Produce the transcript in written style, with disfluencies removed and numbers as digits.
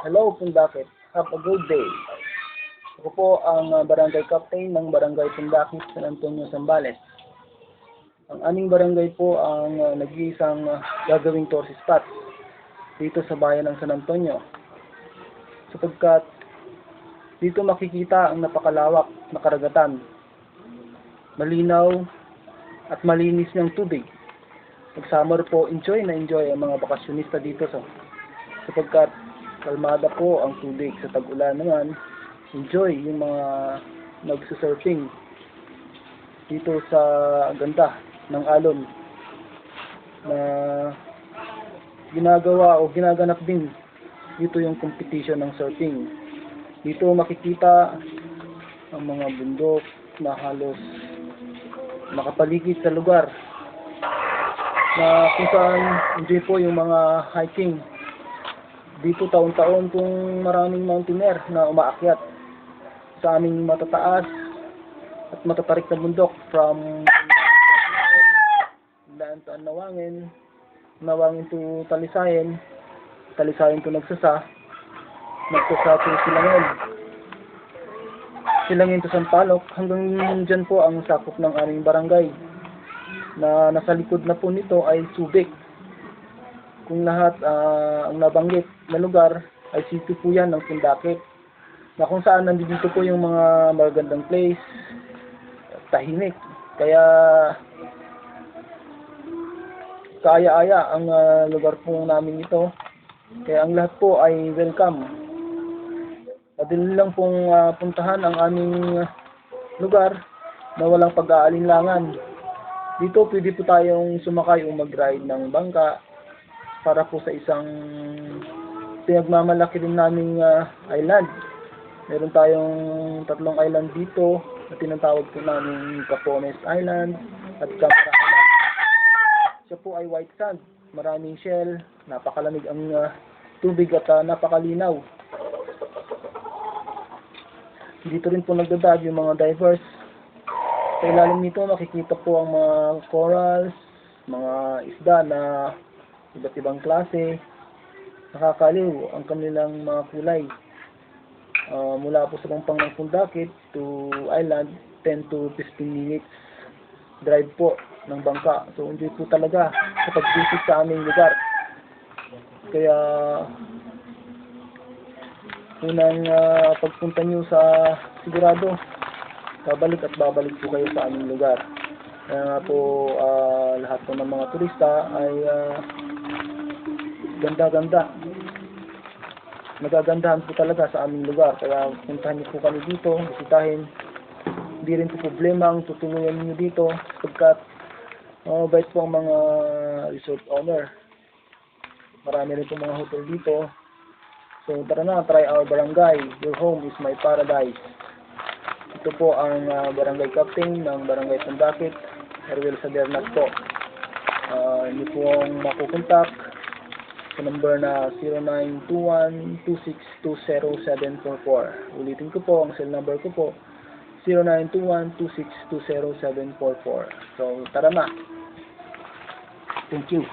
Hello Pundakit. Have a good day. Ako po ang barangay captain ng barangay Pundakit, San Antonio, Zambales. Ang aming barangay po ang nag-iisang gagawing tourist spot dito sa bayan ng San Antonio. Sapagkat dito makikita ang napakalawak na karagatan, malinaw at malinis ng tubig. Pag summer po, enjoy na enjoy ang mga bakasyonista dito sapagkat kalmada po ang tubig. Sa tag-ulan naman, enjoy yung mga nagsusurfing dito sa ganda ng alon na ginagawa o ginaganap din dito yung competition ng surfing. Dito makikita ang mga bundok na halos nakapaligid sa lugar na kung saan enjoy po yung mga hiking. Dito taon-taon pong maraming mountaineer na umaakyat sa aming matataas at matatarik na bundok from Lantaan, Nawangin to Talisayan, Talisayan to Nagsasa to Silangin to Sampaloc. Hanggang dyan po ang sakop ng aming barangay, na nasa likod na po nito ay Subic. Kung lahat ang nabanggit na lugar ay city po yan ng Pundakit, na kung saan nandito po yung mga magagandang place, tahimik, kaya kaaya-aya ang lugar po namin ito. Kaya ang lahat po ay welcome. Madali lang pong puntahan ang aming lugar na walang pag-aalinlangan. Dito pwede po tayong sumakay o mag-ride ng bangka para po sa isang pinagmamalaki din naming island. Meron tayong 3 island dito na tinatawag po namin Capones Island at Campa Island. Siya po ay white sand, maraming shell, napakalamig ang tubig at napakalinaw. Dito rin po nagdadag yung mga divers. Sa ilalim nito makikita po ang mga corals, mga isda na iba't ibang klase. Nakakaliw ang kanilang mga kulay. Mula po sa pampang ng Pundakit to island, 10 to 15 minutes drive po ng bangka. So enjoy po talaga sa pag-visit sa aming lugar. Kaya unang pagpunta nyo sa sigurado, babalik at babalik po kayo sa aming lugar. Kaya nga po lahat po ng mga turista ay ganda-ganda. Nagagandahan po talaga sa aming lugar. Kaya puntahan niyo po kami dito, bisitahin. Hindi rin po problema ang tutulungan niyo dito sapagkat bait po ang mga resort owner. Marami rin po mga hotel dito. So tara na, try our barangay. Your home is my paradise. Ito po ang barangay captain ng barangay Pundakit, Erwel Sadernat po. Hindi po ang makukontak sa number na 0921-2620-744. Ulitin ko po, ang cell number ko po 0921-2620-744. So tara na. Thank you.